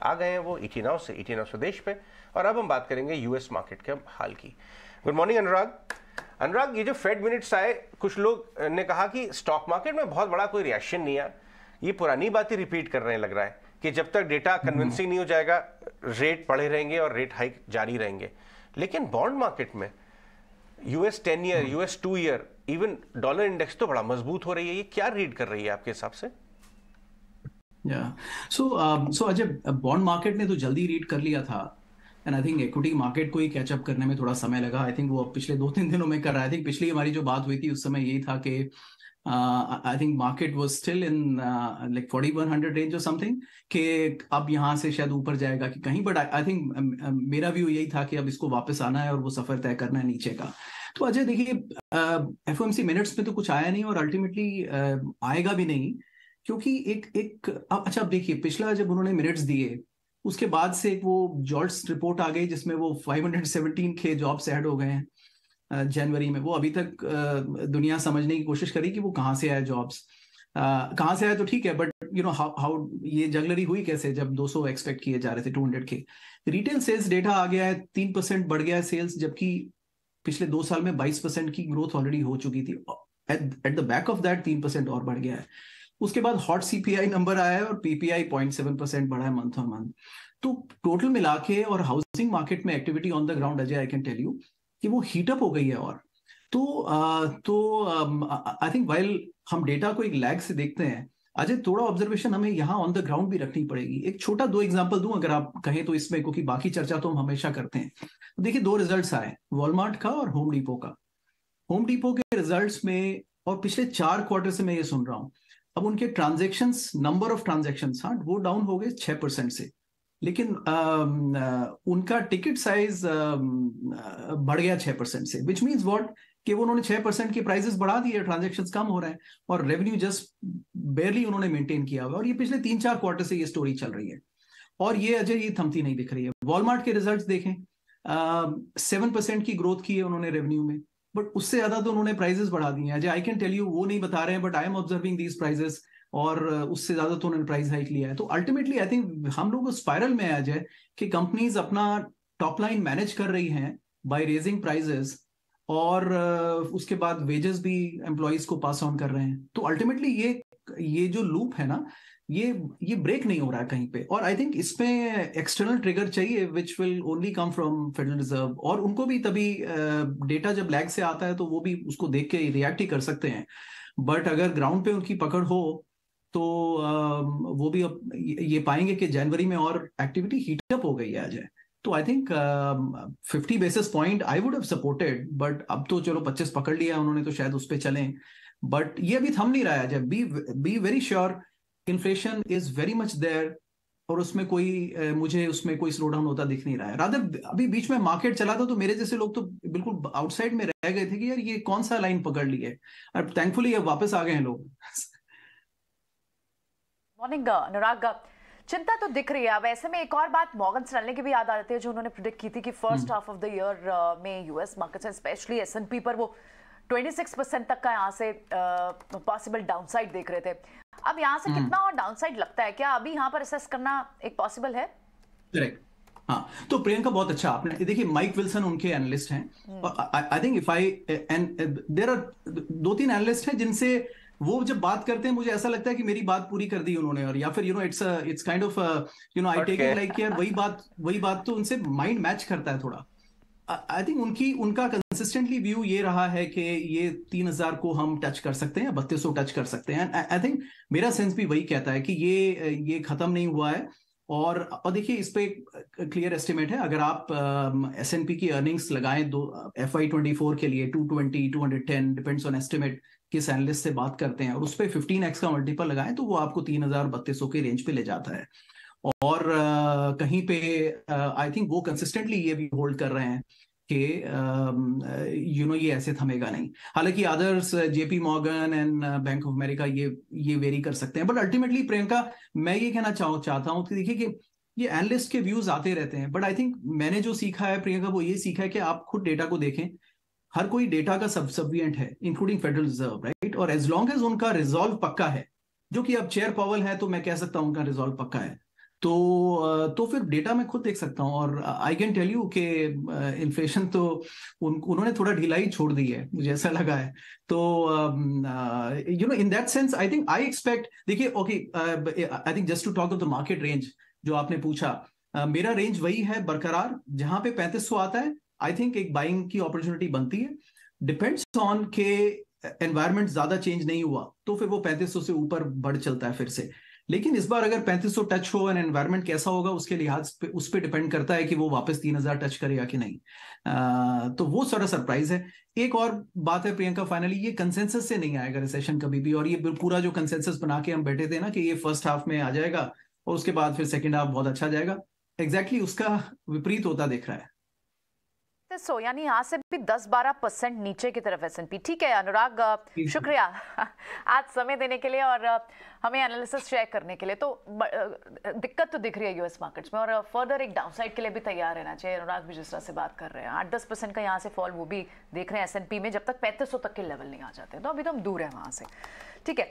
आ गए हैं वो ET Now से, ET Now स्वदेश पे, और अब हम बात करेंगे यूएस मार्केट के हाल की। गुड मॉर्निंग अनुराग, ये जो फेड मिनट्स आए, कुछ लोग ने कहा कि स्टॉक मार्केट में बहुत बड़ा कोई रिएक्शन नहीं आया, ये पुरानी बातें रिपीट कर रहे हैं, लग रहा है कि जब तक डेटा कन्विंसिंग नहीं हो जाएगा रेट पड़े रहेंगे और रेट हाइक जारी रहेंगे। लेकिन बॉन्ड मार्केट में US 10 year, US 2 year, even dollar index तो बड़ा मजबूत हो रही है, ये क्या रीड कर रही है आपके हिसाब से? सो अजय, बॉन्ड मार्केट ने तो जल्दी रीड कर लिया था, and I think equity market को ही कैचअप करने में थोड़ा समय लगा। आई थिंक वो पिछले 2-3 दिनों में कर रहा है। आई थिंक पिछली हमारी जो बात हुई थी उस समय यही था कि I think market was still in like 4100 range और समथिंग, कि अब यहाँ से शायद ऊपर जाएगा कि कहीं, बट आई थिंक मेरा व्यू यही था कि अब इसको वापस आना है और वो सफर तय करना है नीचे का। तो अजय देखिए, FOMC मिनट्स में तो कुछ आया नहीं और अल्टीमेटली आएगा भी नहीं, क्योंकि अच्छा, अब देखिए पिछला जब उन्होंने मिनट्स दिए उसके बाद से वो जॉल्ट्स रिपोर्ट आ गई जिसमें वो 517 के जॉब्स ऐड हो गए हैं जनवरी में। वो अभी तक दुनिया समझने की कोशिश करी कि वो कहाँ से आए जॉब्स, कहाँ से आए तो ठीक है, बट यू नो हाउ ये जगलरी हुई कैसे जब 200 एक्सपेक्ट किए जा रहे थे 200 के। रिटेल सेल्स डेटा आ गया है, 3% बढ़ गया है सेल्स, जबकि पिछले 2 साल में 22% की ग्रोथ ऑलरेडी हो चुकी थी। At the back of that 3% और बढ़ गया है। उसके बाद हॉट CPI नंबर आया है और PPI 0.7% बढ़ा है मंथ ऑन मंथ। तो टोटल मिला के और हाउसिंग मार्केट में activity on the ground, Ajay, I can tell you कि वो हीटअप हो गई है। और तो आई थिंक वाइल हम डेटा को एक लैग से देखते हैं, अजय, थोड़ा ऑब्जर्वेशन हमें यहाँ ऑन द ग्राउंड भी रखनी पड़ेगी। एक छोटा 2 एग्जांपल दूं अगर आप कहें तो इसमें, क्योंकि बाकी चर्चा तो हम हमेशा करते हैं। तो देखिए 2 रिजल्ट्स आए, वॉलमार्ट का और होम डिपो का। होम डिपो के रिजल्ट्स में, और पिछले 4 क्वार्टर से मैं ये सुन रहा हूं, अब उनके ट्रांजैक्शंस, नंबर ऑफ ट्रांजैक्शंस, हाँ, वो डाउन हो गए 6% से, लेकिन उनका टिकट साइज बढ़ गया 6% से, विच मीन्स व्हाट, कि वो उन्होंने 6% के प्राइसेस बढ़ा दिए, ट्रांजैक्शंस कम हो रहे हैं और रेवेन्यू जस्ट बेयरली उन्होंने मेंटेन किया हुआ। और ये पिछले 3-4 क्वार्टर से ये स्टोरी चल रही है और ये अजय ये थमती नहीं दिख रही है। वॉलमार्ट के रिजल्ट्स देखें, 7% की ग्रोथ की है उन्होंने रेवेन्यू में, बट उससे ज्यादा तो उन्होंने प्राइसेस बढ़ा दिए हैं। आई कैन टेल यू, वो नहीं बता रहे हैं, but I am observing these prices, और उससे ज्यादा तो उन्होंने प्राइस हाइक लिया है। तो अल्टीमेटली आई थिंक हम लोग स्पाइरल में आ जाए कि कंपनीज अपना टॉप लाइन मैनेज कर रही हैं बाय रेजिंग प्राइसेस, और उसके बाद वेजेस भी एम्प्लॉइज को पास ऑन कर रहे हैं। तो अल्टीमेटली ये जो लूप है ना, ये ब्रेक नहीं हो रहा है कहीं पे। और आई थिंक इसमें एक्सटर्नल ट्रिगर चाहिए which will only come from federal reserve, और उनको भी तभी डेटा जब लैग से आता है तो वो भी उसको देख के रिएक्ट ही कर सकते हैं। बट अगर ग्राउंड पे उनकी पकड़ हो तो वो भी अब ये पाएंगे कि जनवरी में और एक्टिविटी हीटअप हो गई है अजय। तो I think 50 basis point I would have supported, but अब तो चलो 25 पकड़ लिया उन्होंने तो शायद उस पर चलें, बट ये अभी थम नहीं रहा है Ajay. Be very sure, inflation is very much there, और उसमें मुझे उसमें कोई स्लो डाउन होता दिख नहीं रहा है। रादर अभी बीच में मार्केट चला था तो मेरे जैसे लोग तो बिल्कुल आउटसाइड में रह गए थे कि यार ये कौन सा लाइन पकड़ ली है। अब थैंकफुली अब वापस आ गए हैं लोग। मॉर्निंग अनुराग, चिंता तो दिख रही है। अब ऐसे में एक और बात मॉर्गन स्टैनली की भी याद आ जाती है, जो उन्होंने प्रिडिक्ट की थी कि first half of the year में यूएस मार्केट्स स्पेशली S&P पर वो 26% तक का यहाँ से पॉसिबल डाउनसाइड देख रहे थे। अब यहाँ से कितना और डाउनसाइड लगता है, क्या अभी यहाँ पर असेस करना एक पॉसिबल है? करेक्ट, हाँ। तो प्रियंका बहुत अच्छा आपने देखिए, माइक विल्सन उनके एनालिस्ट हैं, और I think if I and there are 2-3 analyst हैं जिनसे वो जब बात करते हैं मुझे ऐसा लगता है कि मेरी बात पूरी कर दी उन्होंने, और या फिर it's kind of I take it like यार वही बात तो उनसे माइंड मैच करता है थोड़ा। आई थिंक उनका कंसिस्टेंटली व्यू ये रहा है कि ये 3000 को हम टच कर सकते हैं, 3200 टच कर सकते हैं। आई थिंक मेरा सेंस भी वही कहता है कि ये खत्म नहीं हुआ है। और देखिए इस पे क्लियर एस्टिमेट है, अगर आप S&P की अर्निंग्स लगाएं FY24 के लिए 220, 210 डिपेंड्स ऑन एस्टिमेट, किस एनालिस्ट से बात करते हैं, और उस पर 15x का मल्टीपल लगाएं तो वो आपको 3200 के रेंज पे ले जाता है। और कहीं पे आई थिंक वो कंसिस्टेंटली ये भी होल्ड कर रहे हैं कि ये ऐसे थमेगा नहीं। हालांकि others JP Morgan and bank of America ये वेरी कर सकते हैं, बट अल्टीमेटली प्रियंका मैं ये कहना चाहता हूं कि देखिए कि ये एनालिस्ट के व्यूज आते रहते हैं, बट आई थिंक मैंने जो सीखा है प्रियंका वो ये सीखा है कि आप खुद डेटा को देखें। हर कोई डेटा का सब्सिडेंट है, इंक्लूडिंग फेडरल रिजर्व, राइट। और एज लॉन्ग एज उनका रिजॉल्व पक्का है, जो कि अब चेयर पावल है तो मैं कह सकता हूं उनका रिजॉल्व पक्का है, तो फिर डेटा मैं खुद देख सकता हूँ, और आई कैन टेल यू कि इन्फ्लेशन तो उन्होंने थोड़ा ढिलाई छोड़ दी है, मुझे ऐसा लगा है। तो you know, in that sense I think I expect, देखिए okay, I think just to talk of the market range जो आपने पूछा, मेरा रेंज वही है बरकरार, जहां पे 3500 आता है आई थिंक एक बाइंग की अपॉर्चुनिटी बनती है। डिपेंड्स ऑन के एनवायरमेंट ज्यादा चेंज नहीं हुआ तो फिर वो 3500 से ऊपर बढ़ चलता है फिर से। लेकिन इस बार अगर 3500 टच हो, एंड एनवायरनमेंट कैसा होगा उसके लिहाज पे, उस पे डिपेंड करता है कि वो वापस 3000 टच करेगा कि नहीं। तो वो सारा सरप्राइज है। एक और बात है प्रियंका, फाइनली ये कंसेंसस से नहीं आएगा रिसेशन कभी भी, और ये पूरा जो कंसेंसस बना के हम बैठे थे ना कि ये फर्स्ट हाफ में आ जाएगा और उसके बाद फिर सेकेंड हाफ बहुत अच्छा जाएगा, एग्जैक्टली उसका विपरीत होता दिख रहा है। सो यानी यहाँ से भी 10-12% नीचे की तरफ S&P। ठीक है अनुराग, शुक्रिया आज समय देने के लिए और हमें एनालिसिस शेयर करने के लिए। तो दिक्कत तो दिख रही है यूएस मार्केट्स में, और फर्दर एक डाउनसाइड के लिए भी तैयार रहना चाहिए। अनुराग भी जिस तरह से बात कर रहे हैं, 8-10% का यहाँ से फॉल वो भी देख रहे हैं S&P में, जब तक 3500 तक के लेवल नहीं आ जाते। तो अभी तो हम दूर है वहां से। ठीक है।